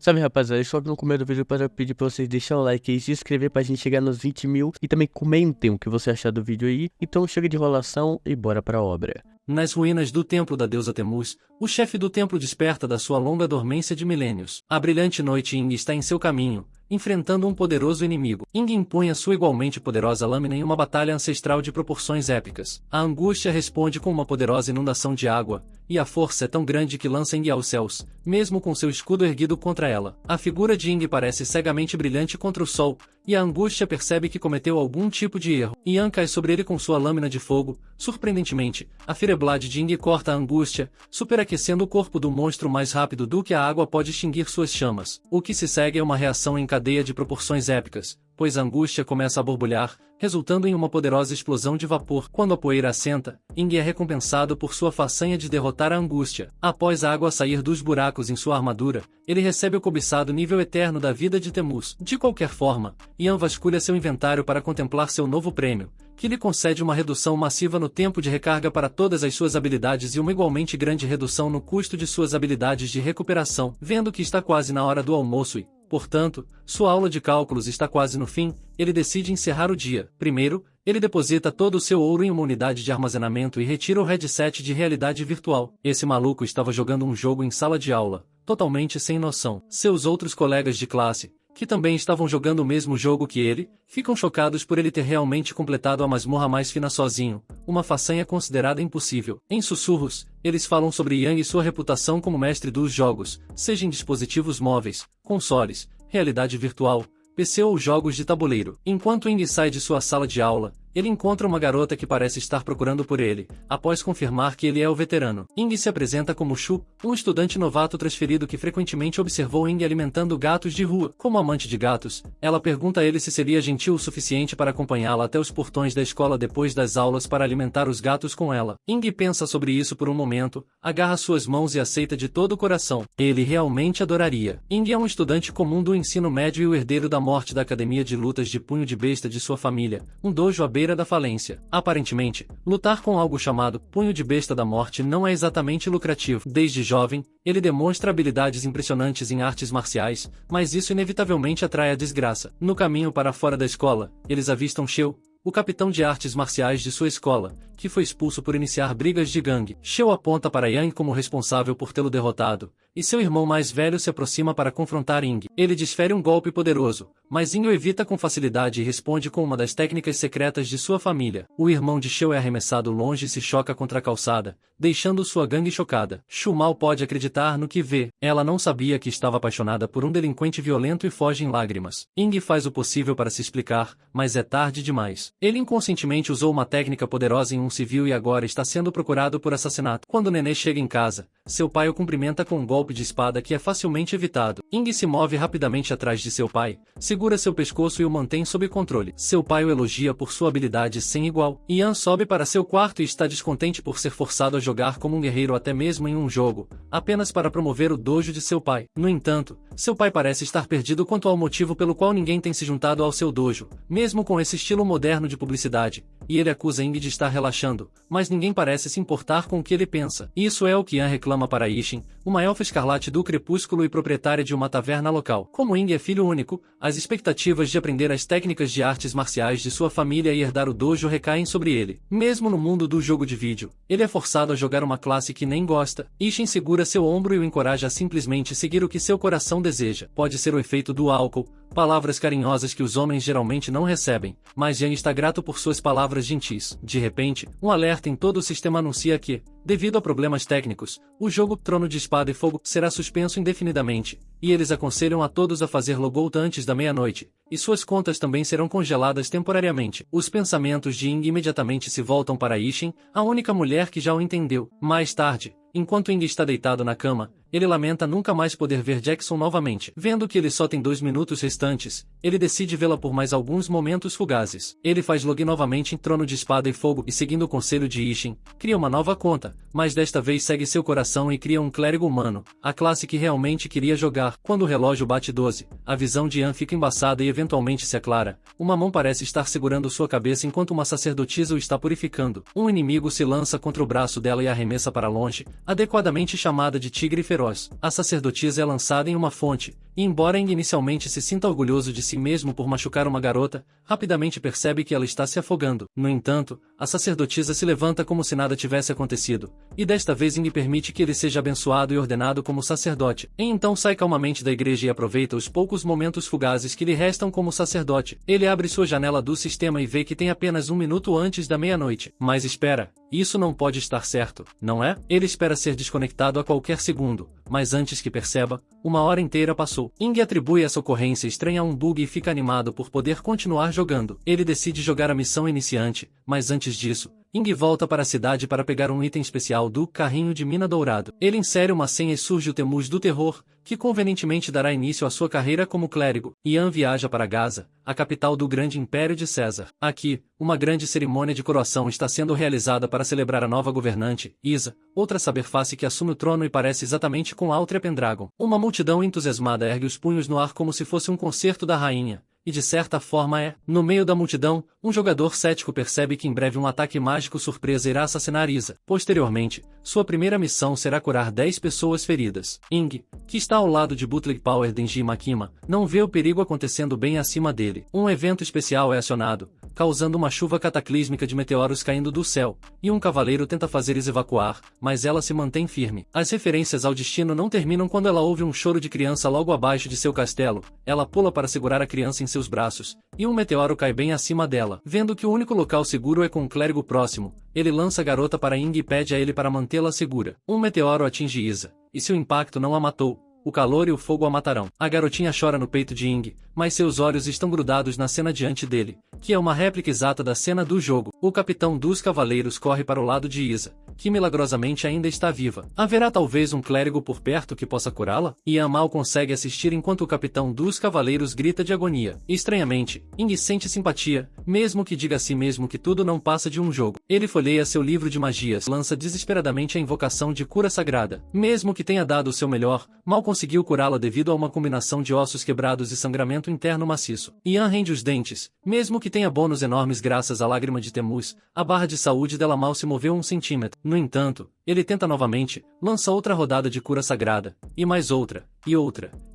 Salve rapaziada, estou aqui no começo do vídeo para pedir pra vocês deixarem o like e se inscrever pra gente chegar nos 20 mil. E também comentem o que você achar do vídeo aí. Então chega de enrolação e bora pra obra. Nas ruínas do templo da deusa Temmuz, o chefe do templo desperta da sua longa dormência de milênios. A brilhante noite Ing está em seu caminho, enfrentando um poderoso inimigo. Ing impõe a sua igualmente poderosa lâmina em uma batalha ancestral de proporções épicas. A angústia responde com uma poderosa inundação de água, e a força é tão grande que lança Ing aos céus, mesmo com seu escudo erguido contra ela. A figura de Ing parece cegamente brilhante contra o sol, e a angústia percebe que cometeu algum tipo de erro. Yan cai sobre ele com sua lâmina de fogo. Surpreendentemente, a Fireblade de Ing corta a angústia, superaquecendo o corpo do monstro mais rápido do que a água pode extinguir suas chamas. O que se segue é uma reação em cadeia de proporções épicas, pois a angústia começa a borbulhar, resultando em uma poderosa explosão de vapor. Quando a poeira assenta, Ing é recompensado por sua façanha de derrotar a angústia. Após a água sair dos buracos em sua armadura, ele recebe o cobiçado nível eterno da vida de Temmuz. De qualquer forma, Yan vasculha seu inventário para contemplar seu novo prêmio, que lhe concede uma redução massiva no tempo de recarga para todas as suas habilidades e uma igualmente grande redução no custo de suas habilidades de recuperação. Vendo que está quase na hora do almoço e, portanto, sua aula de cálculos está quase no fim, ele decide encerrar o dia. Primeiro, ele deposita todo o seu ouro em uma unidade de armazenamento e retira o headset de realidade virtual. Esse maluco estava jogando um jogo em sala de aula, totalmente sem noção. Seus outros colegas de classe, que também estavam jogando o mesmo jogo que ele, ficam chocados por ele ter realmente completado a masmorra mais fina sozinho, uma façanha considerada impossível. Em sussurros, eles falam sobre Yan e sua reputação como mestre dos jogos, seja em dispositivos móveis, consoles, realidade virtual, PC ou jogos de tabuleiro. Enquanto Ing sai de sua sala de aula, ele encontra uma garota que parece estar procurando por ele, após confirmar que ele é o veterano. Ing se apresenta como Shu, um estudante novato transferido que frequentemente observou Ing alimentando gatos de rua. Como amante de gatos, ela pergunta a ele se seria gentil o suficiente para acompanhá-la até os portões da escola depois das aulas para alimentar os gatos com ela. Ing pensa sobre isso por um momento, agarra suas mãos e aceita de todo o coração. Ele realmente adoraria. Ing é um estudante comum do ensino médio e o herdeiro da morte da academia de lutas de punho de besta de sua família, um dojo à beira da falência. Aparentemente, lutar com algo chamado punho de besta da morte não é exatamente lucrativo. Desde jovem, ele demonstra habilidades impressionantes em artes marciais, mas isso inevitavelmente atrai a desgraça. No caminho para fora da escola, eles avistam Sheo, o capitão de artes marciais de sua escola, que foi expulso por iniciar brigas de gangue. Sheo aponta para Yan como responsável por tê-lo derrotado, e seu irmão mais velho se aproxima para confrontar Ing. Ele desfere um golpe poderoso, mas Ing o evita com facilidade e responde com uma das técnicas secretas de sua família. O irmão de Sheo é arremessado longe e se choca contra a calçada, deixando sua gangue chocada. Shu mal pode acreditar no que vê. Ela não sabia que estava apaixonada por um delinquente violento e foge em lágrimas. Ing faz o possível para se explicar, mas é tarde demais. Ele inconscientemente usou uma técnica poderosa em um civil e agora está sendo procurado por assassinato. Quando Nenê chega em casa, seu pai o cumprimenta com um golpe de espada que é facilmente evitado. Ing se move rapidamente atrás de seu pai, segura seu pescoço e o mantém sob controle. Seu pai o elogia por sua habilidade sem igual. Yan sobe para seu quarto e está descontente por ser forçado a jogar como um guerreiro até mesmo em um jogo, apenas para promover o dojo de seu pai. No entanto, seu pai parece estar perdido quanto ao motivo pelo qual ninguém tem se juntado ao seu dojo, mesmo com esse estilo moderno de publicidade, e ele acusa Ing de estar relaxando, mas ninguém parece se importar com o que ele pensa. Isso é o que Yan reclama para Ishin, uma elfa escarlate do crepúsculo e proprietária de uma taverna local. Como Ing é filho único, as expectativas de aprender as técnicas de artes marciais de sua família e herdar o dojo recaem sobre ele. Mesmo no mundo do jogo de vídeo, ele é forçado a jogar uma classe que nem gosta. Ishin segura seu ombro e o encoraja a simplesmente seguir o que seu coração deseja. Pode ser o efeito do álcool, palavras carinhosas que os homens geralmente não recebem, mas Yan está grato por suas palavras gentis. De repente, um alerta em todo o sistema anuncia que, devido a problemas técnicos, o jogo Trono de Espada e Fogo será suspenso indefinidamente, e eles aconselham a todos a fazer logout antes da meia-noite, e suas contas também serão congeladas temporariamente. Os pensamentos de Ing imediatamente se voltam para Ishin, a única mulher que já o entendeu. Mais tarde, enquanto Ing está deitado na cama, ele lamenta nunca mais poder ver Jackson novamente. Vendo que ele só tem 2 minutos restantes, ele decide vê-la por mais alguns momentos fugazes. Ele faz login novamente em Trono de Espada e Fogo e, seguindo o conselho de Ishin, cria uma nova conta, mas desta vez segue seu coração e cria um clérigo humano, a classe que realmente queria jogar. Quando o relógio bate 12, a visão de Yan fica embaçada e eventualmente se aclara. Uma mão parece estar segurando sua cabeça enquanto uma sacerdotisa o está purificando. Um inimigo se lança contra o braço dela e a arremessa para longe, adequadamente chamada de tigre feroz. A sacerdotisa é lançada em uma fonte, e embora Ing inicialmente se sinta orgulhoso de si mesmo por machucar uma garota, rapidamente percebe que ela está se afogando. No entanto, a sacerdotisa se levanta como se nada tivesse acontecido, e desta vez Ing permite que ele seja abençoado e ordenado como sacerdote. E então sai calmamente da igreja e aproveita os poucos momentos fugazes que lhe restam como sacerdote. Ele abre sua janela do sistema e vê que tem apenas 1 minuto antes da meia-noite. Mas espera, isso não pode estar certo, não é? Ele espera ser desconectado a qualquer segundo, mas antes que perceba, 1 hora inteira passou. Ing atribui essa ocorrência estranha a um bug e fica animado por poder continuar jogando. Ele decide jogar a missão iniciante, mas antes disso, Ing volta para a cidade para pegar um item especial do carrinho de mina dourado. Ele insere uma senha e surge o Temuz do Terror, que convenientemente dará início à sua carreira como clérigo. Ian viaja para Gaza, a capital do grande império de César. Aqui, uma grande cerimônia de coroação está sendo realizada para celebrar a nova governante, Isa, outra saber-face que assume o trono e parece exatamente com Altria Pendragon. Uma multidão entusiasmada ergue os punhos no ar como se fosse um concerto da rainha. E de certa forma é. No meio da multidão, um jogador cético percebe que em breve um ataque mágico surpresa irá assassinar Isa. Posteriormente, sua primeira missão será curar 10 pessoas feridas. Ing, que está ao lado de Bootleg Power Denji Makima, não vê o perigo acontecendo bem acima dele. Um evento especial é acionado, causando uma chuva cataclísmica de meteoros caindo do céu, e um cavaleiro tenta fazer Isa evacuar, mas ela se mantém firme. As referências ao destino não terminam quando ela ouve um choro de criança logo abaixo de seu castelo. Ela pula para segurar a criança em seus braços, e um meteoro cai bem acima dela. Vendo que o único local seguro é com um clérigo próximo, ele lança a garota para Ing e pede a ele para mantê-la segura. Um meteoro atinge Isa, e se o impacto não a matou, o calor e o fogo a matarão. A garotinha chora no peito de Ing, mas seus olhos estão grudados na cena diante dele, que é uma réplica exata da cena do jogo. O capitão dos cavaleiros corre para o lado de Isa, que milagrosamente ainda está viva. Haverá talvez um clérigo por perto que possa curá-la? Ian mal consegue assistir enquanto o capitão dos cavaleiros grita de agonia. Estranhamente, Ing sente simpatia, mesmo que diga a si mesmo que tudo não passa de um jogo. Ele folheia seu livro de magias, lança desesperadamente a invocação de cura sagrada. Mesmo que tenha dado o seu melhor, mal conseguiu curá-la devido a uma combinação de ossos quebrados e sangramento interno maciço. Ian rende os dentes, mesmo que tenha bônus enormes graças à lágrima de Temuz, a barra de saúde dela mal se moveu 1 centímetro. No entanto, ele tenta novamente, lança outra rodada de cura sagrada, e mais outra,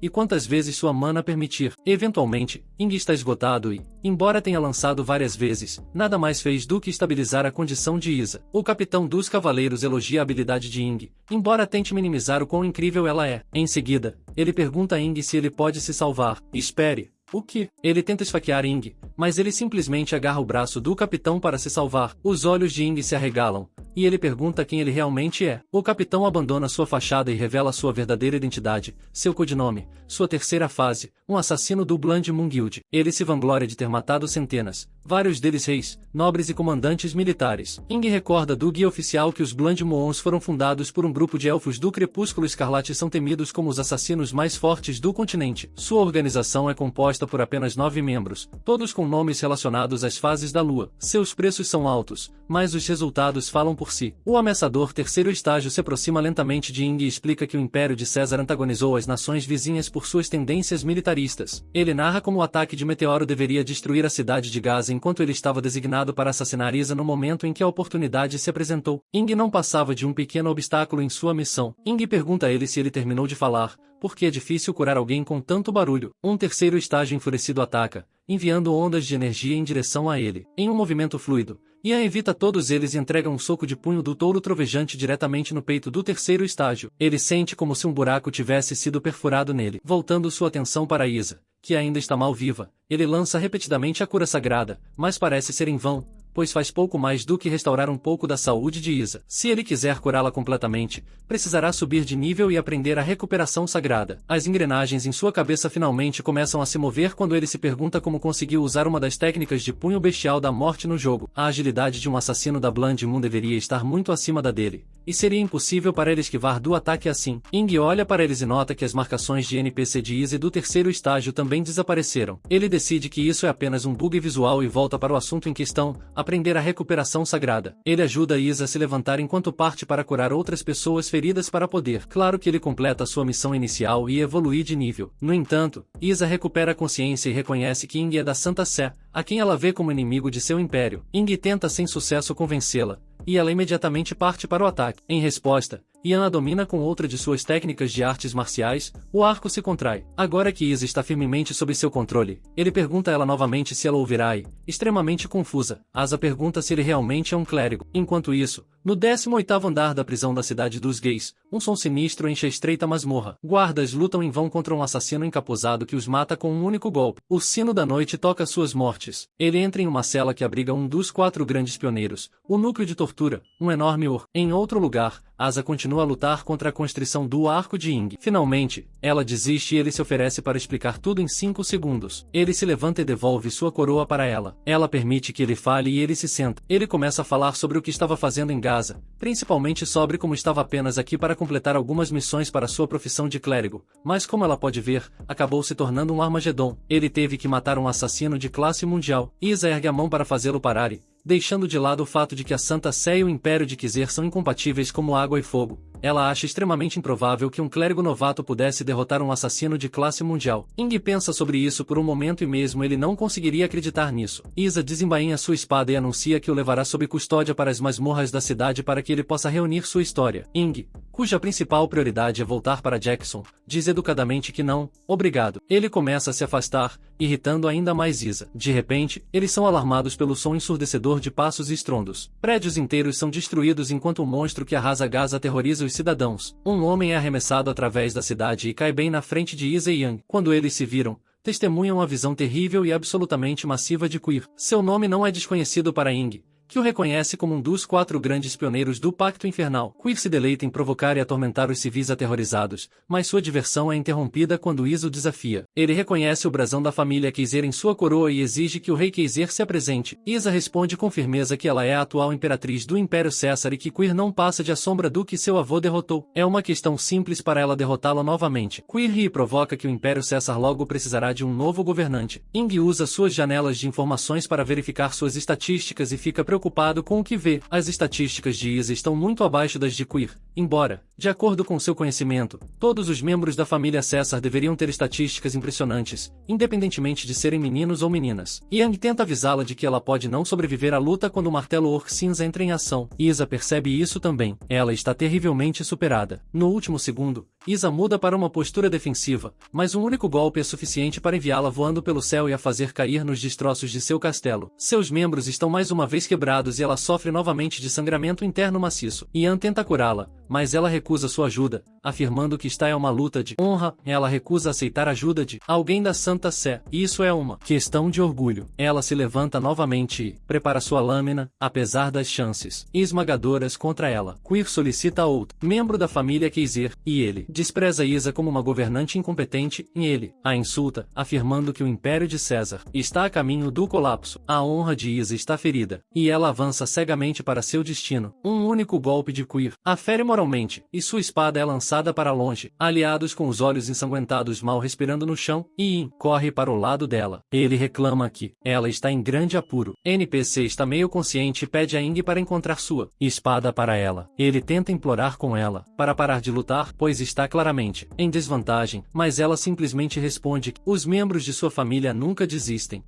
e quantas vezes sua mana permitir. Eventualmente, Ing está esgotado e, embora tenha lançado várias vezes, nada mais fez do que estabilizar a condição de Isa. O capitão dos cavaleiros elogia a habilidade de Ing, embora tente minimizar o quão incrível ela é. Em seguida, ele pergunta a Ing se ele pode se salvar. Espere. O que? Ele tenta esfaquear Ing, mas ele simplesmente agarra o braço do capitão para se salvar. Os olhos de Ing se arregalam, e ele pergunta quem ele realmente é. O capitão abandona sua fachada e revela sua verdadeira identidade, seu codinome, sua terceira fase, um assassino do Blood Moon Guild. Ele se vangloria de ter matado centenas, vários deles reis, nobres e comandantes militares. Ing recorda do guia oficial que os Blood Moons foram fundados por um grupo de elfos do Crepúsculo Escarlate e são temidos como os assassinos mais fortes do continente. Sua organização é composta por apenas 9 membros, todos com nomes relacionados às fases da lua. Seus preços são altos, mas os resultados falam por si. O ameaçador terceiro estágio se aproxima lentamente de Ing e explica que o Império de César antagonizou as nações vizinhas por suas tendências militaristas. Ele narra como o ataque de meteoro deveria destruir a cidade de Gaza enquanto ele estava designado para assassinar Isa no momento em que a oportunidade se apresentou. Ing não passava de um pequeno obstáculo em sua missão. Ing pergunta a ele se ele terminou de falar, porque é difícil curar alguém com tanto barulho. Um terceiro estágio enfurecido ataca, enviando ondas de energia em direção a ele. Em um movimento fluido, Ian evita todos eles e entrega um soco de punho do touro trovejante diretamente no peito do terceiro estágio. Ele sente como se um buraco tivesse sido perfurado nele. Voltando sua atenção para Isa, que ainda está mal viva, ele lança repetidamente a cura sagrada, mas parece ser em vão, pois faz pouco mais do que restaurar um pouco da saúde de Isa. Se ele quiser curá-la completamente, precisará subir de nível e aprender a recuperação sagrada. As engrenagens em sua cabeça finalmente começam a se mover quando ele se pergunta como conseguiu usar uma das técnicas de punho bestial da morte no jogo. A agilidade de um assassino da Blood Moon deveria estar muito acima da dele, e seria impossível para ele esquivar do ataque assim. Ing olha para eles e nota que as marcações de NPC de Isa e do terceiro estágio também desapareceram. Ele decide que isso é apenas um bug visual e volta para o assunto em questão, aprender a recuperação sagrada. Ele ajuda Isa a se levantar enquanto parte para curar outras pessoas feridas para poder. Claro que ele completa sua missão inicial e evoluir de nível. No entanto, Isa recupera a consciência e reconhece que Ing é da Santa Sé, a quem ela vê como inimigo de seu império. Ing tenta sem sucesso convencê-la, e ela imediatamente parte para o ataque. Em resposta, Ian a domina com outra de suas técnicas de artes marciais, o arco se contrai. Agora que Isa está firmemente sob seu controle, ele pergunta a ela novamente se ela ouvirá e, extremamente confusa, Asa pergunta se ele realmente é um clérigo. Enquanto isso, no 18º andar da prisão da cidade dos gays, um som sinistro enche a estreita masmorra. Guardas lutam em vão contra um assassino encapuzado que os mata com um único golpe. O sino da noite toca suas mortes. Ele entra em uma cela que abriga um dos 4 grandes pioneiros, o núcleo de tortura, um enorme Em outro lugar, Asa continua a lutar contra a constrição do arco de Ing. Finalmente, ela desiste e ele se oferece para explicar tudo em 5 segundos. Ele se levanta e devolve sua coroa para ela. Ela permite que ele fale e ele se senta. Ele começa a falar sobre o que estava fazendo em Gaza, principalmente sobre como estava apenas aqui para completar algumas missões para sua profissão de clérigo, mas como ela pode ver, acabou se tornando um Armagedon. Ele teve que matar um assassino de classe mundial. Isa ergue a mão para fazê-lo parar e, deixando de lado o fato de que a Santa Sé e o Império de Quiser são incompatíveis como água e fogo, ela acha extremamente improvável que um clérigo novato pudesse derrotar um assassino de classe mundial. Ing pensa sobre isso por um momento e mesmo ele não conseguiria acreditar nisso. Isa desembainha sua espada e anuncia que o levará sob custódia para as masmorras da cidade para que ele possa reunir sua história. Ing, cuja principal prioridade é voltar para Jackson, diz educadamente que não, obrigado. Ele começa a se afastar, irritando ainda mais Isa. De repente, eles são alarmados pelo som ensurdecedor de passos e estrondos. Prédios inteiros são destruídos enquanto um monstro que arrasa Gaza aterroriza os cidadãos. Um homem é arremessado através da cidade e cai bem na frente de Isa e Yang. Quando eles se viram, testemunham a visão terrível e absolutamente massiva de Queer. Seu nome não é desconhecido para Ing, que o reconhece como um dos 4 grandes pioneiros do Pacto Infernal. Queer se deleita em provocar e atormentar os civis aterrorizados, mas sua diversão é interrompida quando Isa o desafia. Ele reconhece o brasão da família Kaiser em sua coroa e exige que o rei Kaiser se apresente. Isa responde com firmeza que ela é a atual imperatriz do Império César e que Queer não passa de a sombra do que seu avô derrotou. É uma questão simples para ela derrotá-lo novamente. Queer ri e provoca que o Império César logo precisará de um novo governante. Ing usa suas janelas de informações para verificar suas estatísticas e fica preocupado com o que vê. As estatísticas de Isa estão muito abaixo das de Queer, embora, de acordo com seu conhecimento, todos os membros da família César deveriam ter estatísticas impressionantes, independentemente de serem meninos ou meninas. Yang tenta avisá-la de que ela pode não sobreviver à luta quando o martelo Orc Cinza entra em ação. Isa percebe isso também. Ela está terrivelmente superada. No último segundo, Isa muda para uma postura defensiva, mas um único golpe é suficiente para enviá-la voando pelo céu e a fazer cair nos destroços de seu castelo. Seus membros estão mais uma vez quebrados e ela sofre novamente de sangramento interno maciço. Ian tenta curá-la, mas ela recusa sua ajuda, afirmando que está em uma luta de honra. Ela recusa aceitar a ajuda de alguém da Santa Sé. Isso é uma questão de orgulho. Ela se levanta novamente e prepara sua lâmina, apesar das chances esmagadoras contra ela. Queer solicita outro membro da família Kaiser, e ele despreza Isa como uma governante incompetente, e ele a insulta, afirmando que o Império de César está a caminho do colapso. A honra de Isa está ferida, e ela avança cegamente para seu destino. Um único golpe de Queer a fere moralmente, e sua espada é lançada para longe. Aliados com os olhos ensanguentados mal respirando no chão, e corre para o lado dela. Ele reclama que ela está em grande apuro. NPC está meio consciente e pede a Ing para encontrar sua espada para ela. Ele tenta implorar com ela para parar de lutar, pois está claramente em desvantagem, mas ela simplesmente responde que os membros de sua família nunca desistem.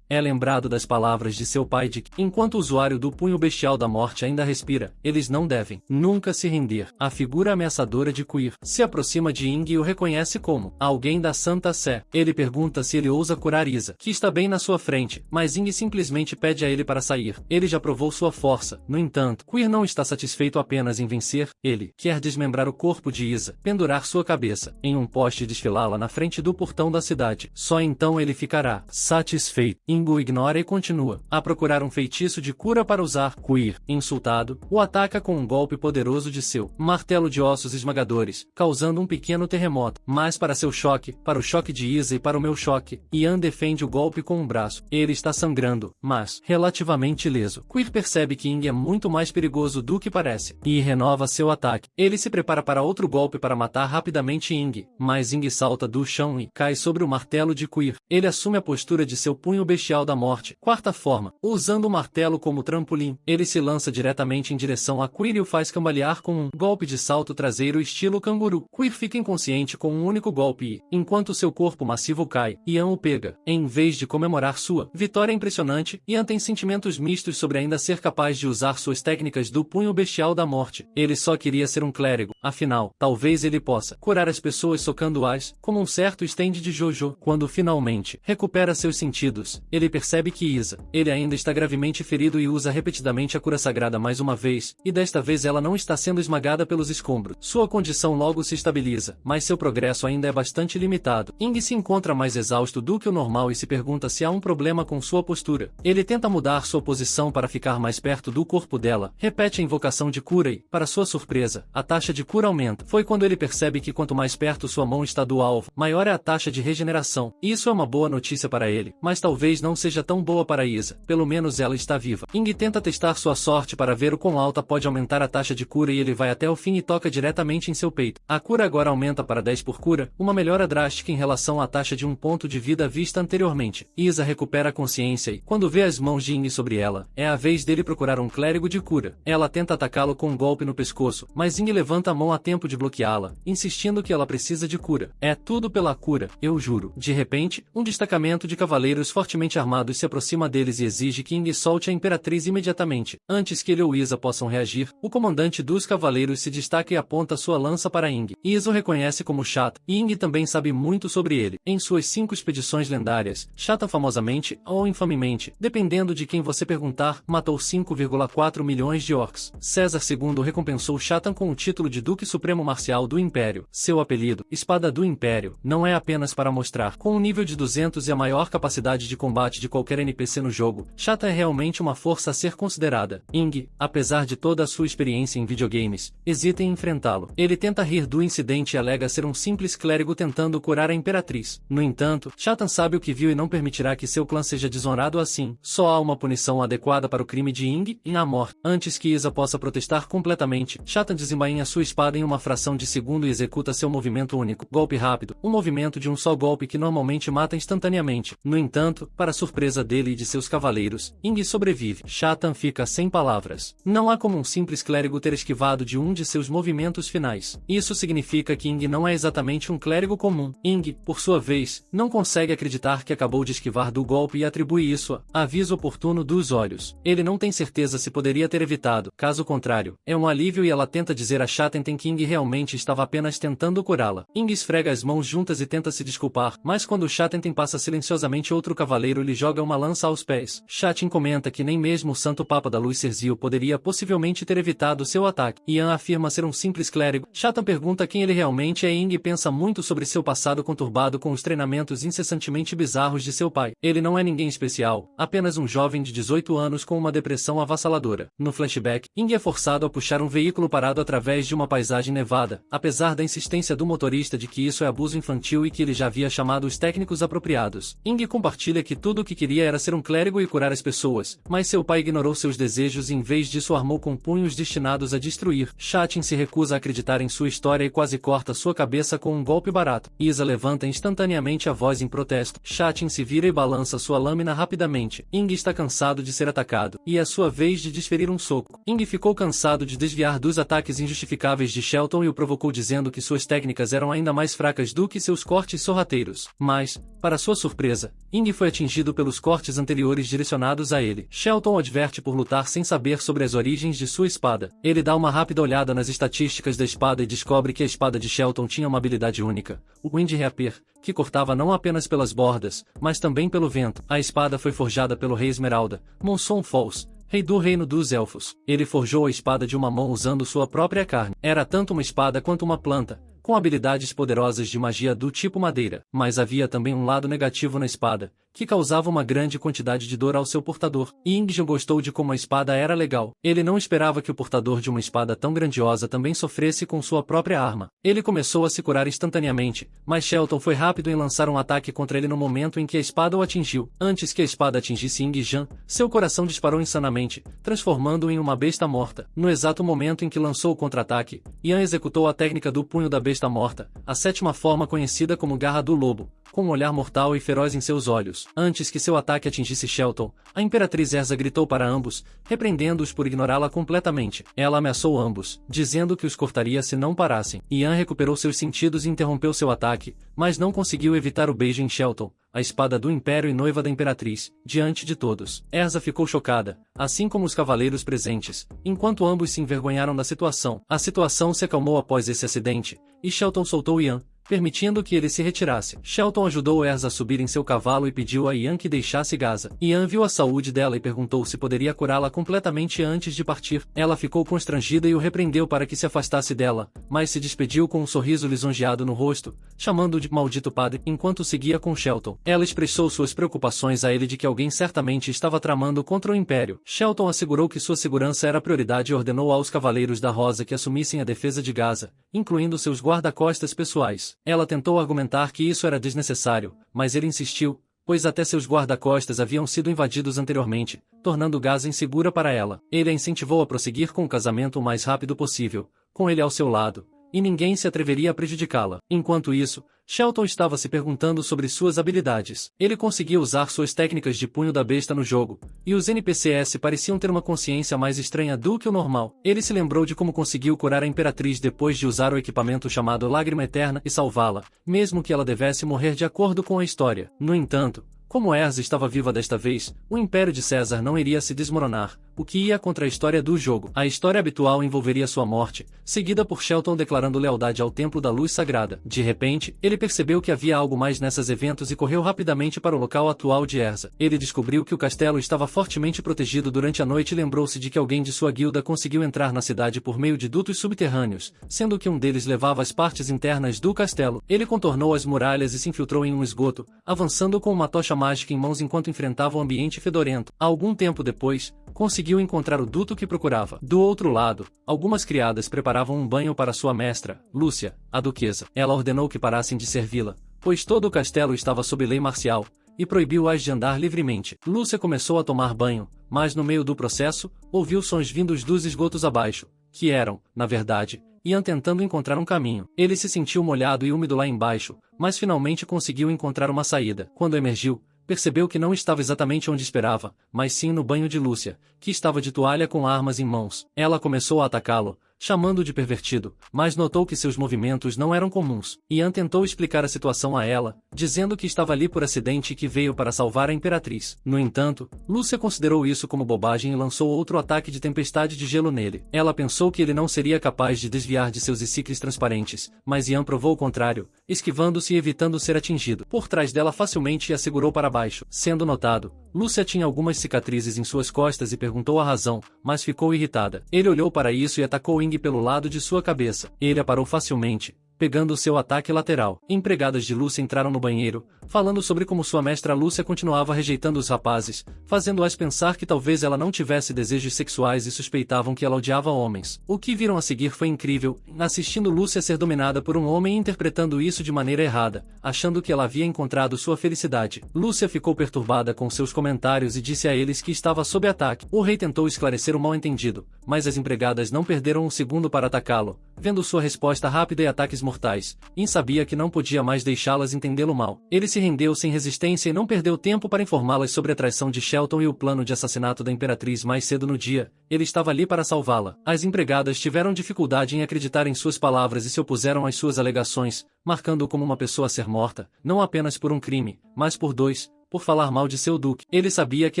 É lembrado das palavras de seu pai de que, enquanto o usuário do punho bestial da morte ainda respira, eles não devem nunca se render. A figura ameaçadora de Queer se aproxima de Ing e o reconhece como alguém da Santa Sé. Ele pergunta se ele ousa curar Isa, que está bem na sua frente, mas Ing simplesmente pede a ele para sair. Ele já provou sua força. No entanto, Queer não está satisfeito apenas em vencer. Ele quer desmembrar o corpo de Isa, pendurar sua cabeça em um poste e desfilá-la na frente do portão da cidade. Só então ele ficará satisfeito. Ing o ignora e continua a procurar um feitiço de cura para usar. Queer, insultado, o ataca com um golpe poderoso de seu martelo de ossos esmagadores, causando um pequeno terremoto. Mas para seu choque, para o choque de Isa e para o meu choque, Ian defende o golpe com um braço. Ele está sangrando, mas relativamente ileso. Queer percebe que Ing é muito mais perigoso do que parece, e renova seu ataque. Ele se prepara para outro golpe para matar rapidamente Ing, mas Ing salta do chão e cai sobre o martelo de Queer. Ele assume a postura de seu punho bestial da morte. Quarta forma, usando o martelo como trampolim, ele se lança diretamente em direção a Queer e o faz cambalear com um golpe de salto traseiro estilo canguru. Queer fica inconsciente com um único golpe e, enquanto seu corpo massivo cai, Ian o pega. Em vez de comemorar sua vitória impressionante, Ian tem sentimentos mistos sobre ainda ser capaz de usar suas técnicas do punho bestial da morte. Ele só queria ser um clérigo, afinal, talvez ele possa curar as pessoas socando-as, como um certo stand de Jojo. Quando finalmente recupera seus sentidos, ele percebe que Isa, ele ainda está gravemente ferido e usa repetidamente a cura sagrada mais uma vez, e desta vez ela não está sendo esmagada pelos escombros. Sua condição logo se estabiliza, mas seu progresso ainda é bastante limitado. Ing se encontra mais exausto do que o normal e se pergunta se há um problema com sua postura. Ele tenta mudar sua posição para ficar mais perto do corpo dela, repete a invocação de cura e, para sua surpresa, a taxa de cura aumenta. Foi quando ele percebe que quanto mais perto sua mão está do alvo, maior é a taxa de regeneração. Isso é uma boa notícia para ele, mas talvez não seja tão boa para Isa, pelo menos ela está viva. Ing tenta testar sua sorte para ver o quão alta pode aumentar a taxa de cura e ele vai até o fim e toca diretamente em seu peito. A cura agora aumenta para 10 por cura, uma melhora drástica em relação à taxa de 1 ponto de vida vista anteriormente. Isa recupera a consciência e, quando vê as mãos de Ing sobre ela, é a vez dele procurar um clérigo de cura. Ela tenta atacá-lo com um golpe no pescoço, mas Ing levanta a mão a tempo de bloqueá-la, insistindo que ela precisa de cura. É tudo pela cura, eu juro. De repente, um destacamento de cavaleiros fortemente armados se aproxima deles e exige que Ing solte a Imperatriz imediatamente. Antes que ele ou Isa possam reagir, o comandante dos cavaleiros se destaca e aponta sua lança para Ing. Isa o reconhece como Chata, e Ing também sabe muito sobre ele. Em suas 5 expedições lendárias, Chata famosamente, ou infamemente, dependendo de quem você perguntar, matou 5,4 milhões de orcs. César II recompensou Chatan com o título de Duque Supremo Marcial do Império. Seu apelido, Espada do Império, não é apenas para mostrar. Com um nível de 200 e a maior capacidade de combate de qualquer NPC no jogo, Chata é realmente uma força a ser considerada. Ing, apesar de toda a sua experiência em videogames, hesita em enfrentá-lo. Ele tenta rir do incidente e alega ser um simples clérigo tentando curar a Imperatriz. No entanto, Chatan sabe o que viu e não permitirá que seu clã seja desonrado assim. Só há uma punição adequada para o crime de Ing e a morte. Antes que Isa possa protestar completamente, Chatan desembainha sua espada em uma fração de segundo e executa seu movimento único. Golpe rápido, um movimento de um só golpe que normalmente mata instantaneamente. No entanto, para surpresa dele e de seus cavaleiros, Ing sobrevive. Chatan fica sem palavras. Não há como um simples clérigo ter esquivado de um de seus movimentos finais. Isso significa que Ing não é exatamente um clérigo comum. Ing, por sua vez, não consegue acreditar que acabou de esquivar do golpe e atribui isso a aviso oportuno dos olhos. Ele não tem certeza se poderia ter evitado, caso contrário, é um alívio e ela tenta dizer a Chatan que Ing realmente estava apenas tentando curá-la. Ing esfrega as mãos juntas e tenta se desculpar, mas quando Chatan passa silenciosamente outro cavaleiro lhe joga uma lança aos pés. Chatan comenta que nem mesmo o Santo Papa da Luz Cerzil poderia possivelmente ter evitado seu ataque. Ian afirma ser um simples clérigo. Chatan pergunta quem ele realmente é e Ing pensa muito sobre seu passado conturbado com os treinamentos incessantemente bizarros de seu pai. Ele não é ninguém especial, apenas um jovem de 18 anos com uma depressão avassaladora. No flashback, Ing é forçado a puxar um veículo parado através de uma paisagem nevada, apesar da insistência do motorista de que isso é abuso infantil e que ele já havia chamado os técnicos apropriados. Ing compartilha que tudo o que queria era ser um clérigo e curar as pessoas, mas seu pai ignorou seus desejos e em vez disso armou com punhos destinados a destruir. Chatan se recusa a acreditar em sua história e quase corta sua cabeça com um golpe barato. Isa levanta instantaneamente a voz em protesto. Chatan se vira e balança sua lâmina rapidamente. Ing está cansado de ser atacado, e é sua vez de desferir um soco. Ing ficou cansado de desviar dos ataques injustificáveis de Shelton e o provocou dizendo que suas técnicas eram ainda mais fracas do que seus cortes sorrateiros. Mas, para sua surpresa, Ing foi atingido pelos cortes anteriores direcionados a ele. Shelton o adverte por lutar sem saber sobre as origens de sua espada. Ele dá uma rápida olhada nas estatísticas da espada e descobre que a espada de Shelton tinha uma habilidade única, o Wind Reaper, que cortava não apenas pelas bordas, mas também pelo vento. A espada foi forjada pelo Rei Esmeralda, Monson Falls, rei do reino dos elfos. Ele forjou a espada de uma mão usando sua própria carne. Era tanto uma espada quanto uma planta, com habilidades poderosas de magia do tipo madeira. Mas havia também um lado negativo na espada, que causava uma grande quantidade de dor ao seu portador. E Ingjon gostou de como a espada era legal. Ele não esperava que o portador de uma espada tão grandiosa também sofresse com sua própria arma. Ele começou a se curar instantaneamente, mas Shelton foi rápido em lançar um ataque contra ele no momento em que a espada o atingiu. Antes que a espada atingisse Ingjon, seu coração disparou insanamente, transformando-o em uma besta morta. No exato momento em que lançou o contra-ataque, Ian executou a técnica do punho da besta morta, a sétima forma conhecida como Garra do Lobo, com um olhar mortal e feroz em seus olhos. ambos. Antes que seu ataque atingisse Shelton, a Imperatriz Erza gritou para ambos, repreendendo-os por ignorá-la completamente. Ela ameaçou ambos, dizendo que os cortaria se não parassem. Ian recuperou seus sentidos e interrompeu seu ataque, mas não conseguiu evitar o beijo em Shelton, a espada do Império e noiva da Imperatriz, diante de todos. Erza ficou chocada, assim como os cavaleiros presentes, enquanto ambos se envergonharam da situação. A situação se acalmou após esse acidente, e Shelton soltou Ian, permitindo que ele se retirasse. Shelton ajudou Erza a subir em seu cavalo e pediu a Ian que deixasse Gaza. Ian viu a saúde dela e perguntou se poderia curá-la completamente antes de partir. Ela ficou constrangida e o repreendeu para que se afastasse dela, mas se despediu com um sorriso lisonjeado no rosto, chamando-o de maldito padre, enquanto seguia com Shelton. Ela expressou suas preocupações a ele de que alguém certamente estava tramando contra o Império. Shelton assegurou que sua segurança era prioridade e ordenou aos Cavaleiros da Rosa que assumissem a defesa de Gaza, incluindo seus guarda-costas pessoais. Ela tentou argumentar que isso era desnecessário, mas ele insistiu, pois até seus guarda-costas haviam sido invadidos anteriormente, tornando Gaza insegura para ela. Ele a incentivou a prosseguir com o casamento o mais rápido possível, com ele ao seu lado, e ninguém se atreveria a prejudicá-la. Enquanto isso, Shelton estava se perguntando sobre suas habilidades. Ele conseguia usar suas técnicas de punho da besta no jogo, e os NPCs pareciam ter uma consciência mais estranha do que o normal. Ele se lembrou de como conseguiu curar a Imperatriz depois de usar o equipamento chamado Lágrima Eterna e salvá-la, mesmo que ela devesse morrer de acordo com a história. No entanto, como Erza estava viva desta vez, o Império de César não iria se desmoronar, o que ia contra a história do jogo. A história habitual envolveria sua morte, seguida por Shelton declarando lealdade ao Templo da Luz Sagrada. De repente, ele percebeu que havia algo mais nesses eventos e correu rapidamente para o local atual de Erza. Ele descobriu que o castelo estava fortemente protegido durante a noite e lembrou-se de que alguém de sua guilda conseguiu entrar na cidade por meio de dutos subterrâneos, sendo que um deles levava às partes internas do castelo. Ele contornou as muralhas e se infiltrou em um esgoto, avançando com uma tocha mágica em mãos enquanto enfrentava o ambiente fedorento. Algum tempo depois, conseguiu encontrar o duto que procurava. Do outro lado, algumas criadas preparavam um banho para sua mestra, Lúcia, a duquesa. Ela ordenou que parassem de servi-la, pois todo o castelo estava sob lei marcial, e proibiu-as de andar livremente. Lúcia começou a tomar banho, mas no meio do processo, ouviu sons vindos dos esgotos abaixo, que eram, na verdade, Ian tentando encontrar um caminho. Ele se sentiu molhado e úmido lá embaixo, mas finalmente conseguiu encontrar uma saída. Quando emergiu, percebeu que não estava exatamente onde esperava, mas sim no banho de Lúcia, que estava de toalha com armas em mãos. Ela começou a atacá-lo, chamando-o de pervertido, mas notou que seus movimentos não eram comuns. Ian tentou explicar a situação a ela, dizendo que estava ali por acidente e que veio para salvar a Imperatriz. No entanto, Lúcia considerou isso como bobagem e lançou outro ataque de tempestade de gelo nele. Ela pensou que ele não seria capaz de desviar de seus icicles transparentes, mas Ian provou o contrário, esquivando-se e evitando ser atingido. Por trás dela facilmente e a segurou para baixo. Sendo notado, Lúcia tinha algumas cicatrizes em suas costas e perguntou a razão, mas ficou irritada. Ele olhou para isso e atacou Ing pelo lado de sua cabeça. Ele a parou facilmente, pegando seu ataque lateral. Empregadas de Lúcia entraram no banheiro, falando sobre como sua mestra Lúcia continuava rejeitando os rapazes, fazendo-as pensar que talvez ela não tivesse desejos sexuais e suspeitavam que ela odiava homens. O que viram a seguir foi incrível, assistindo Lúcia ser dominada por um homem e interpretando isso de maneira errada, achando que ela havia encontrado sua felicidade. Lúcia ficou perturbada com seus comentários e disse a eles que estava sob ataque. O rei tentou esclarecer o mal-entendido, mas as empregadas não perderam um segundo para atacá-lo, vendo sua resposta rápida e ataques mortais. Ian sabia que não podia mais deixá-las entendê-lo mal. Ele se rendeu sem resistência e não perdeu tempo para informá-las sobre a traição de Shelton e o plano de assassinato da Imperatriz mais cedo no dia. Ele estava ali para salvá-la. As empregadas tiveram dificuldade em acreditar em suas palavras e se opuseram às suas alegações, marcando-o como uma pessoa a ser morta, não apenas por um crime, mas por dois, por falar mal de seu duque. Ele sabia que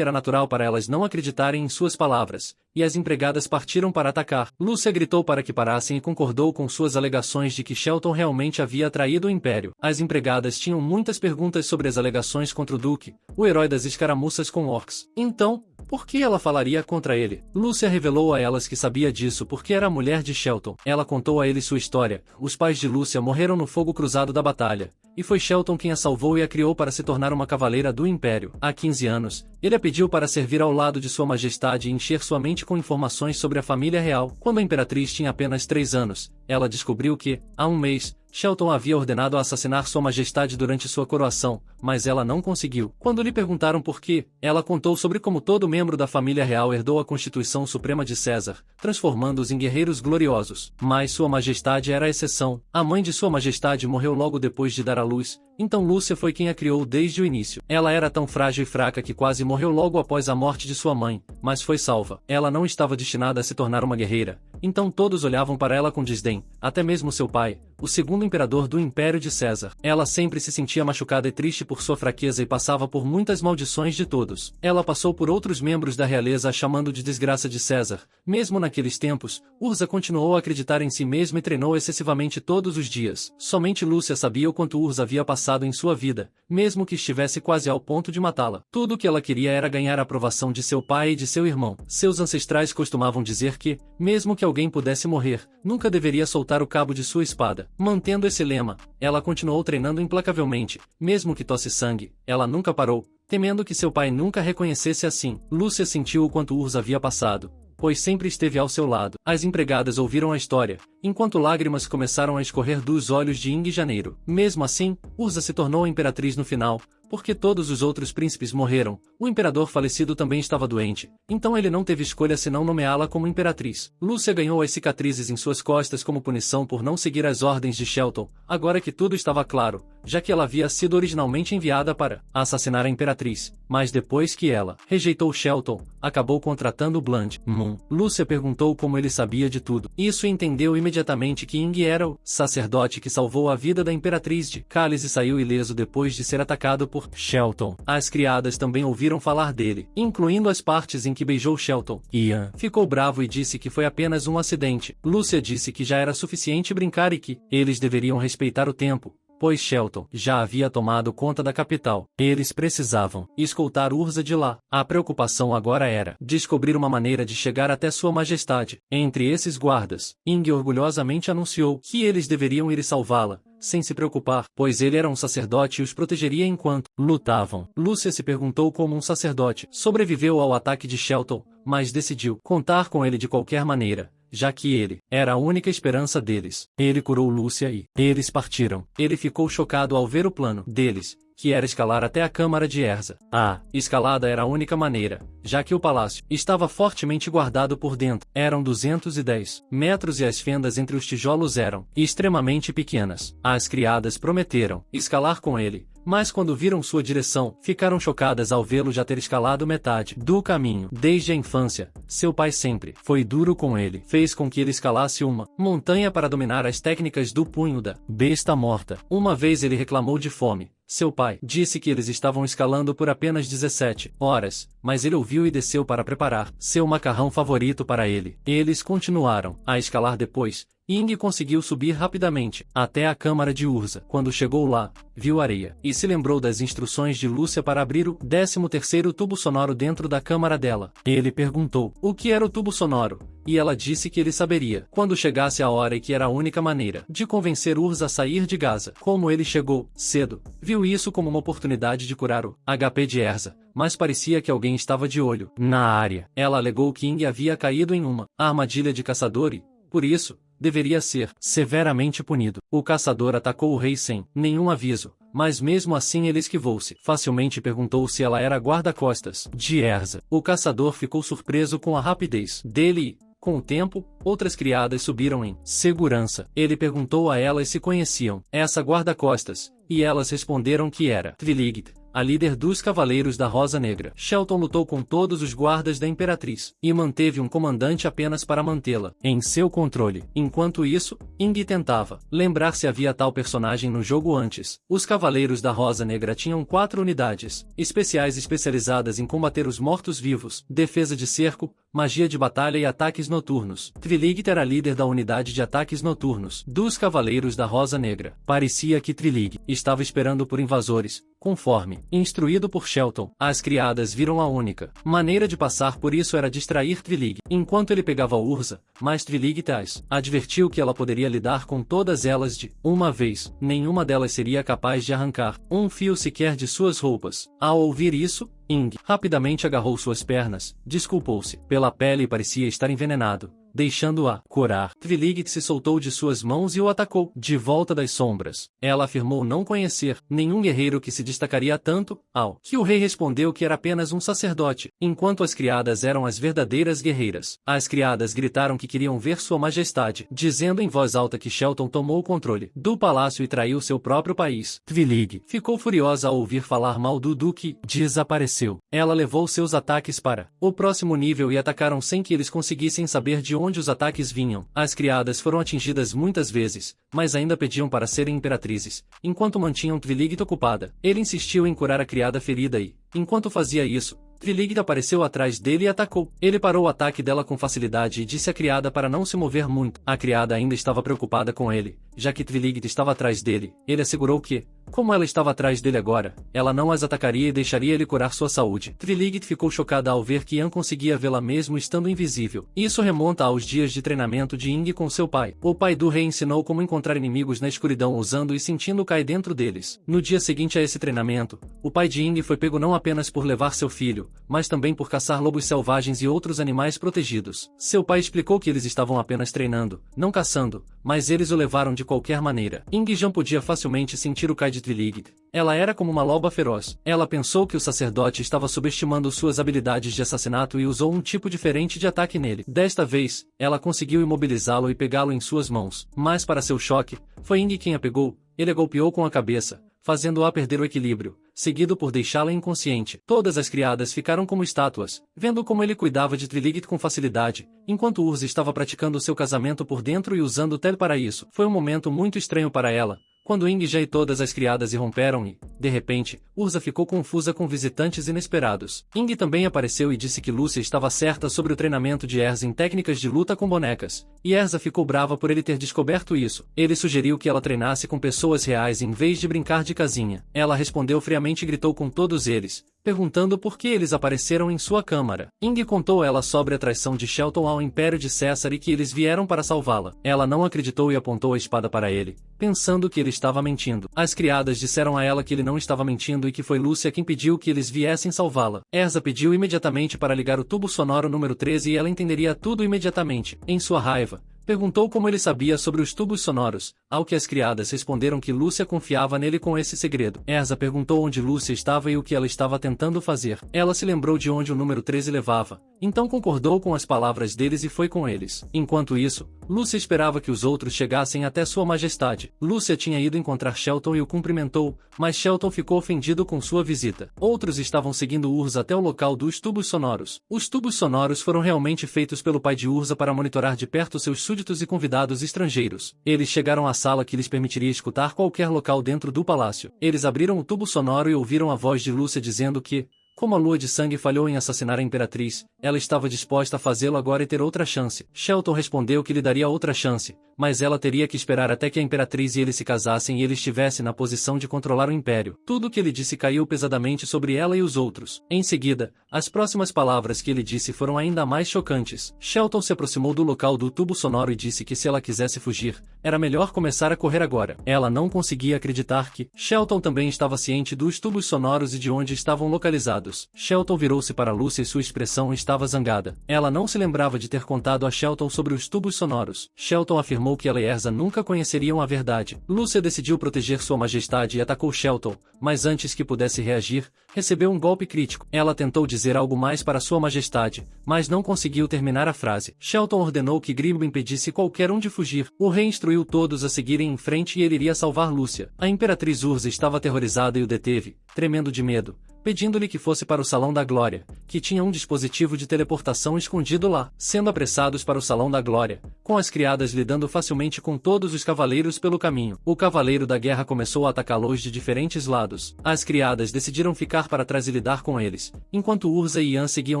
era natural para elas não acreditarem em suas palavras, e as empregadas partiram para atacar. Lúcia gritou para que parassem e concordou com suas alegações de que Shelton realmente havia traído o Império. As empregadas tinham muitas perguntas sobre as alegações contra o duque, o herói das escaramuças com orcs. Então, por que ela falaria contra ele? Lúcia revelou a elas que sabia disso porque era a mulher de Shelton. Ela contou a eles sua história. Os pais de Lúcia morreram no fogo cruzado da batalha, e foi Shelton quem a salvou e a criou para se tornar uma cavaleira do Império. Há 15 anos, ele a pediu para servir ao lado de sua majestade e encher sua mente com informações sobre a família real. Quando a Imperatriz tinha apenas 3 anos, ela descobriu que, há um mês, Shelton havia ordenado assassinar sua majestade durante sua coroação, mas ela não conseguiu. Quando lhe perguntaram por quê, ela contou sobre como todo membro da família real herdou a Constituição Suprema de César, transformando-os em guerreiros gloriosos. Mas sua majestade era a exceção. A mãe de sua majestade morreu logo depois de dar à luz, Então Lúcia foi quem a criou desde o início. Ela era tão frágil e fraca que quase morreu logo após a morte de sua mãe, mas foi salva. Ela não estava destinada a se tornar uma guerreira, então todos olhavam para ela com desdém, até mesmo seu pai, o segundo imperador do Império de César. Ela sempre se sentia machucada e triste por sua fraqueza e passava por muitas maldições de todos. Ela passou por outros membros da realeza a chamando de desgraça de César. Mesmo naqueles tempos, Urza continuou a acreditar em si mesma e treinou excessivamente todos os dias. Somente Lúcia sabia o quanto Urza havia passado em sua vida, mesmo que estivesse quase ao ponto de matá-la. Tudo o que ela queria era ganhar a aprovação de seu pai e de seu irmão. Seus ancestrais costumavam dizer que, mesmo que alguém pudesse morrer, nunca deveria soltar o cabo de sua espada. Mantendo esse lema, ela continuou treinando implacavelmente. Mesmo que tosse sangue, ela nunca parou, temendo que seu pai nunca a reconhecesse assim. Lúcia sentiu o quanto Urza havia passado, pois sempre esteve ao seu lado. As empregadas ouviram a história, enquanto lágrimas começaram a escorrer dos olhos de Ing Janeiro. Mesmo assim, Urza se tornou a imperatriz no final, porque todos os outros príncipes morreram. O imperador falecido também estava doente, então ele não teve escolha senão nomeá-la como imperatriz. Lúcia ganhou as cicatrizes em suas costas como punição por não seguir as ordens de Shelton, agora que tudo estava claro, já que ela havia sido originalmente enviada para assassinar a imperatriz, mas depois que ela rejeitou Shelton, acabou contratando Bland Moon. Lúcia perguntou como ele sabia de tudo. Isso entendeu imediatamente que Ing era o sacerdote que salvou a vida da imperatriz de Cálice e saiu ileso depois de ser atacado por Shelton. As criadas também ouviram falar dele, incluindo as partes em que beijou Shelton. Ian ficou bravo e disse que foi apenas um acidente. Lúcia disse que já era suficiente brincar e que eles deveriam respeitar o tempo, pois Shelton já havia tomado conta da capital. Eles precisavam escoltar Urza de lá. A preocupação agora era descobrir uma maneira de chegar até Sua Majestade. Entre esses guardas, Ing orgulhosamente anunciou que eles deveriam ir salvá-la, sem se preocupar, pois ele era um sacerdote e os protegeria enquanto lutavam. Lúcia se perguntou como um sacerdote sobreviveu ao ataque de Shelton, mas decidiu contar com ele de qualquer maneira, já que ele era a única esperança deles. Ele curou Lúcia e eles partiram. Ele ficou chocado ao ver o plano deles, que era escalar até a Câmara de Erza. A escalada era a única maneira, já que o palácio estava fortemente guardado por dentro. Eram 210 metros e as fendas entre os tijolos eram extremamente pequenas. As criadas prometeram escalar com ele, mas quando viram sua direção, ficaram chocadas ao vê-lo já ter escalado metade do caminho. Desde a infância, seu pai sempre foi duro com ele. Fez com que ele escalasse uma montanha para dominar as técnicas do punho da besta morta. Uma vez ele reclamou de fome. Seu pai disse que eles estavam escalando por apenas 17 horas, mas ele ouviu e desceu para preparar seu macarrão favorito para ele. Eles continuaram a escalar depois. Ing conseguiu subir rapidamente até a câmara de Urza. Quando chegou lá, viu areia e se lembrou das instruções de Lúcia para abrir o 13º tubo sonoro dentro da câmara dela. Ele perguntou o que era o tubo sonoro, e ela disse que ele saberia quando chegasse a hora e que era a única maneira de convencer Urza a sair de Gaza. Como ele chegou cedo, viu isso como uma oportunidade de curar o HP de Erza, mas parecia que alguém estava de olho na área. Ela alegou que Ing havia caído em uma armadilha de caçador e, por isso, deveria ser severamente punido. O caçador atacou o rei sem nenhum aviso, mas mesmo assim ele esquivou-se. Facilmente perguntou se ela era guarda-costas de Erza. O caçador ficou surpreso com a rapidez dele e, com o tempo, outras criadas subiram em segurança. Ele perguntou a elas se conheciam essa guarda-costas, e elas responderam que era Twiligit, a líder dos Cavaleiros da Rosa Negra. Shelton lutou com todos os guardas da Imperatriz, e manteve um comandante apenas para mantê-la em seu controle. Enquanto isso, Ing tentava lembrar se havia tal personagem no jogo antes. Os Cavaleiros da Rosa Negra tinham 4 unidades especiais especializadas em combater os mortos-vivos, defesa de cerco, magia de batalha e ataques noturnos. Twiligit era líder da unidade de ataques noturnos dos Cavaleiros da Rosa Negra. Parecia que Twiligit estava esperando por invasores, conforme instruído por Shelton. As criadas viram a única maneira de passar por isso era distrair Twiligit, enquanto ele pegava a Urza, mas Twiligit as advertiu que ela poderia lidar com todas elas de uma vez. Nenhuma delas seria capaz de arrancar um fio sequer de suas roupas. Ao ouvir isso, Ing rapidamente agarrou suas pernas, desculpou-se pela pele e parecia estar envenenado, deixando-a curar. Twiligit se soltou de suas mãos e o atacou, de volta das sombras. Ela afirmou não conhecer nenhum guerreiro que se destacaria tanto, ao que o rei respondeu que era apenas um sacerdote, enquanto as criadas eram as verdadeiras guerreiras. As criadas gritaram que queriam ver sua majestade, dizendo em voz alta que Shelton tomou o controle do palácio e traiu seu próprio país. Twilig ficou furiosa ao ouvir falar mal do duque, desapareceu. Ela levou seus ataques para o próximo nível e atacaram sem que eles conseguissem saber de onde os ataques vinham. As criadas foram atingidas muitas vezes, mas ainda pediam para serem imperatrizes, enquanto mantinham Twiligit ocupada. Ele insistiu em curar a criada ferida e, enquanto fazia isso, Twiligit apareceu atrás dele e atacou. Ele parou o ataque dela com facilidade e disse à criada para não se mover muito. A criada ainda estava preocupada com ele, já que Twiligit estava atrás dele. Ele assegurou que, como ela estava atrás dele agora, ela não as atacaria e deixaria ele curar sua saúde. Twiligit ficou chocada ao ver que Yan conseguia vê-la mesmo estando invisível. Isso remonta aos dias de treinamento de Ying com seu pai. O pai do rei ensinou como encontrar inimigos na escuridão usando e sentindo cair dentro deles. No dia seguinte a esse treinamento, o pai de Ying foi pego não apenas por levar seu filho, mas também por caçar lobos selvagens e outros animais protegidos. Seu pai explicou que eles estavam apenas treinando, não caçando, mas eles o levaram de qualquer maneira. Ying Jian podia facilmente sentir o Kai de Twiligit. Ela era como uma loba feroz. Ela pensou que o sacerdote estava subestimando suas habilidades de assassinato e usou um tipo diferente de ataque nele. Desta vez, ela conseguiu imobilizá-lo e pegá-lo em suas mãos. Mas para seu choque, foi Ying quem a pegou. Ele a golpeou com a cabeça, fazendo-a perder o equilíbrio, seguido por deixá-la inconsciente. Todas as criadas ficaram como estátuas, vendo como ele cuidava de Twiligit com facilidade, enquanto Urza estava praticando seu casamento por dentro e usando o Tel para isso. Foi um momento muito estranho para ela, quando Ying Jian e todas as criadas irromperam e, de repente, Urza ficou confusa com visitantes inesperados. Ying também apareceu e disse que Lúcia estava certa sobre o treinamento de Erza em técnicas de luta com bonecas, e Erza ficou brava por ele ter descoberto isso. Ele sugeriu que ela treinasse com pessoas reais em vez de brincar de casinha. Ela respondeu friamente e gritou com todos eles, perguntando por que eles apareceram em sua câmara. Ying contou a ela sobre a traição de Shelton ao Império de César e que eles vieram para salvá-la. Ela não acreditou e apontou a espada para ele, pensando que ele estava mentindo. As criadas disseram a ela que ele não estava mentindo e que foi Lúcia quem pediu que eles viessem salvá-la. Erza pediu imediatamente para ligar o tubo sonoro número 13 e ela entenderia tudo imediatamente. Em sua raiva, perguntou como ele sabia sobre os tubos sonoros, ao que as criadas responderam que Lúcia confiava nele com esse segredo. Erza perguntou onde Lúcia estava e o que ela estava tentando fazer. Ela se lembrou de onde o número 13 levava, então concordou com as palavras deles e foi com eles. Enquanto isso, Lúcia esperava que os outros chegassem até sua majestade. Lúcia tinha ido encontrar Shelton e o cumprimentou, mas Shelton ficou ofendido com sua visita. Outros estavam seguindo Urza até o local dos tubos sonoros. Os tubos sonoros foram realmente feitos pelo pai de Urza para monitorar de perto seus súditos e convidados estrangeiros. Eles chegaram à sala que lhes permitiria escutar qualquer local dentro do palácio. Eles abriram o tubo sonoro e ouviram a voz de Lúcia dizendo que, como a lua de sangue falhou em assassinar a imperatriz, ela estava disposta a fazê-lo agora e ter outra chance. Shelton respondeu que lhe daria outra chance, mas ela teria que esperar até que a imperatriz e ele se casassem e ele estivesse na posição de controlar o império. Tudo o que ele disse caiu pesadamente sobre ela e os outros. Em seguida, as próximas palavras que ele disse foram ainda mais chocantes. Shelton se aproximou do local do tubo sonoro e disse que se ela quisesse fugir, era melhor começar a correr agora. Ela não conseguia acreditar que Shelton também estava ciente dos tubos sonoros e de onde estavam localizados. Shelton virou-se para Lúcia e sua expressão estava zangada. Ela não se lembrava de ter contado a Shelton sobre os tubos sonoros. Shelton afirmou que ela e Erza nunca conheceriam a verdade. Lúcia decidiu proteger sua majestade e atacou Shelton, mas antes que pudesse reagir, recebeu um golpe crítico. Ela tentou dizer algo mais para sua majestade, mas não conseguiu terminar a frase. Shelton ordenou que Grimbo impedisse qualquer um de fugir. O rei instruiu todos a seguirem em frente e ele iria salvar Lúcia. A imperatriz Urza estava aterrorizada e o deteve, tremendo de medo, pedindo-lhe que fosse para o Salão da Glória, que tinha um dispositivo de teleportação escondido lá. Sendo apressados para o Salão da Glória, com as criadas lidando facilmente com todos os cavaleiros pelo caminho. O cavaleiro da guerra começou a atacá-los de diferentes lados. As criadas decidiram ficar para trás e lidar com eles, enquanto Urza e Yan seguiam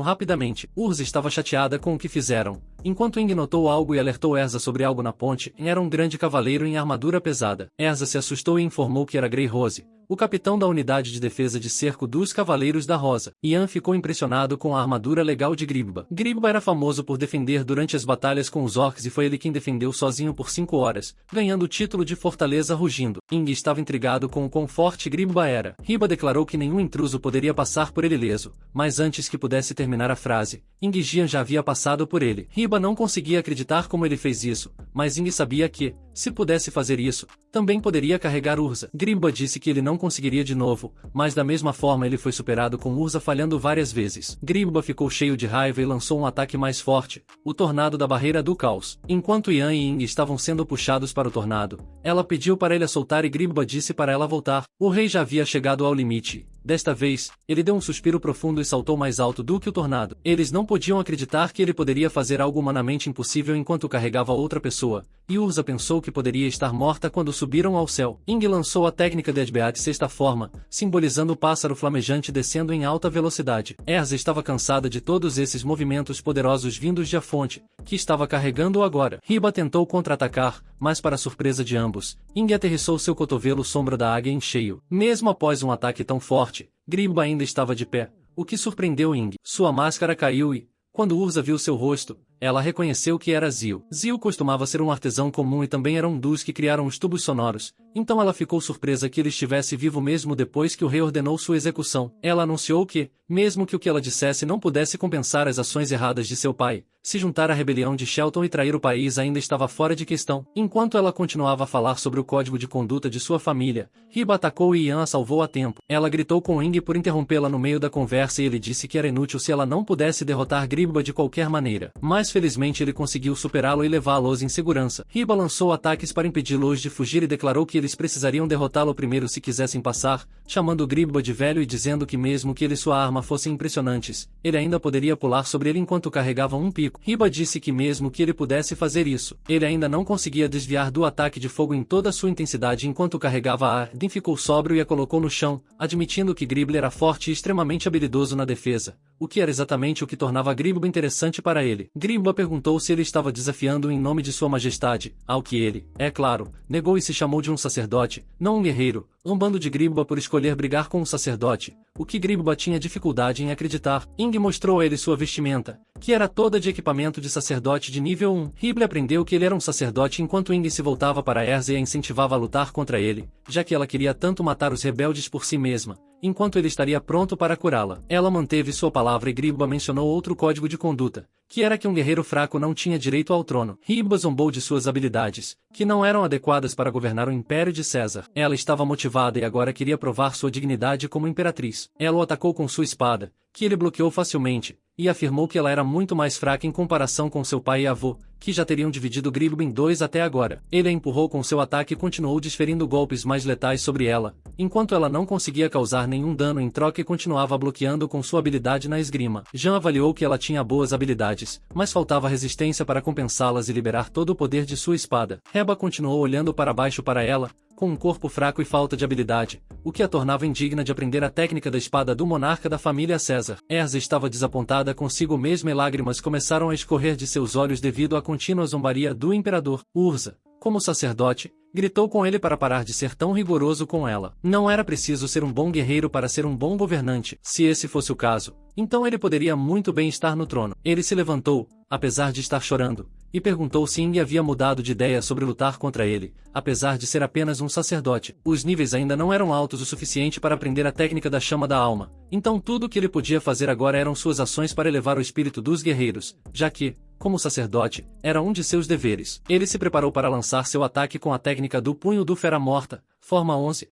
rapidamente. Urza estava chateada com o que fizeram, enquanto Ying notou algo e alertou Erza sobre algo na ponte. Era um grande cavaleiro em armadura pesada. Erza se assustou e informou que era Grey Rose, o capitão da unidade de defesa de cerco dos Cavaleiros da Rosa. Ian ficou impressionado com a armadura legal de Gribba. Gribba era famoso por defender durante as batalhas com os orcs e foi ele quem defendeu sozinho por 5 horas, ganhando o título de Fortaleza Rugindo. Ing estava intrigado com o quão forte Gribba era. Riba declarou que nenhum intruso poderia passar por ele ileso, mas antes que pudesse terminar a frase, Ing Jian já havia passado por ele. Riba não conseguia acreditar como ele fez isso, mas Ing sabia que, se pudesse fazer isso, também poderia carregar Urza. Gribba disse que ele não conseguiria de novo, mas da mesma forma ele foi superado com Urza falhando várias vezes. Gribba ficou cheio de raiva e lançou um ataque mais forte, o Tornado da Barreira do Caos. Enquanto Ian e Ing estavam sendo puxados para o tornado, ela pediu para ele a soltar e Gribba disse para ela voltar. O rei já havia chegado ao limite. Desta vez, ele deu um suspiro profundo e saltou mais alto do que o tornado. Eles não podiam acreditar que ele poderia fazer algo humanamente impossível enquanto carregava outra pessoa, e Urza pensou que poderia estar morta quando subiram ao céu. Ing lançou a técnica de Adbeat sexta forma, simbolizando o pássaro flamejante descendo em alta velocidade. Erza estava cansada de todos esses movimentos poderosos vindos de a fonte, que estava carregando agora. Riba tentou contra-atacar, mas para surpresa de ambos, Ing aterrissou seu cotovelo sombra da águia em cheio. Mesmo após um ataque tão forte, Gribba ainda estava de pé, o que surpreendeu Ing. Sua máscara caiu e, quando Urza viu seu rosto, ela reconheceu que era Zio. Zio costumava ser um artesão comum e também era um dos que criaram os tubos sonoros, então ela ficou surpresa que ele estivesse vivo mesmo depois que o rei ordenou sua execução. Ela anunciou que, mesmo que o que ela dissesse não pudesse compensar as ações erradas de seu pai, se juntar à rebelião de Shelton e trair o país ainda estava fora de questão. Enquanto ela continuava a falar sobre o código de conduta de sua família, Riba atacou e Ian a salvou a tempo. Ela gritou com Ing por interrompê-la no meio da conversa e ele disse que era inútil se ela não pudesse derrotar Gribba de qualquer maneira. Mas felizmente ele conseguiu superá-lo e levá-los em segurança. Riba lançou ataques para impedi-los de fugir e declarou que eles precisariam derrotá-lo primeiro se quisessem passar, chamando Gribba de velho e dizendo que mesmo que ele e sua arma fossem impressionantes, ele ainda poderia pular sobre ele enquanto carregava um pico. Riba disse que mesmo que ele pudesse fazer isso, ele ainda não conseguia desviar do ataque de fogo em toda sua intensidade enquanto carregava a Arden ficou sóbrio e a colocou no chão, admitindo que Gribba era forte e extremamente habilidoso na defesa, o que era exatamente o que tornava Gribba interessante para ele. Gribba perguntou se ele estava desafiando em nome de sua majestade, ao que ele, é claro, negou e se chamou de um sacerdote, não um guerreiro, zombando de Gribba por escolher brigar com um sacerdote, o que Gribba tinha dificuldade em acreditar. Ing mostrou a ele sua vestimenta, que era toda de equipamento de sacerdote de nível 1. Gribba aprendeu que ele era um sacerdote enquanto Ing se voltava para Erza e a incentivava a lutar contra ele, já que ela queria tanto matar os rebeldes por si mesma, enquanto ele estaria pronto para curá-la. Ela manteve sua palavra e Gribba mencionou outro código de conduta, que era que um guerreiro fraco não tinha direito ao trono. Gribba zombou de suas habilidades, que não eram adequadas para governar o Império de César. Ela estava motivada e agora queria provar sua dignidade como imperatriz. Ela o atacou com sua espada, que ele bloqueou facilmente, e afirmou que ela era muito mais fraca em comparação com seu pai e avô, que já teriam dividido Gribba em 2 até agora. Ele a empurrou com seu ataque e continuou desferindo golpes mais letais sobre ela, enquanto ela não conseguia causar nenhum dano em troca e continuava bloqueando com sua habilidade na esgrima. Jean avaliou que ela tinha boas habilidades, mas faltava resistência para compensá-las e liberar todo o poder de sua espada. Reba continuou olhando para baixo para ela, com um corpo fraco e falta de habilidade, o que a tornava indigna de aprender a técnica da espada do monarca da família César. Erza estava desapontada consigo mesma e lágrimas começaram a escorrer de seus olhos devido à contínua zombaria do imperador. Urza, como sacerdote, gritou com ele para parar de ser tão rigoroso com ela. Não era preciso ser um bom guerreiro para ser um bom governante. Se esse fosse o caso, então ele poderia muito bem estar no trono. Ele se levantou, apesar de estar chorando, e perguntou se Ing havia mudado de ideia sobre lutar contra ele, apesar de ser apenas um sacerdote. Os níveis ainda não eram altos o suficiente para aprender a técnica da chama da alma, então tudo o que ele podia fazer agora eram suas ações para elevar o espírito dos guerreiros, já que, como sacerdote, era um de seus deveres. Ele se preparou para lançar seu ataque com a técnica do punho do Fera Morta, forma 11.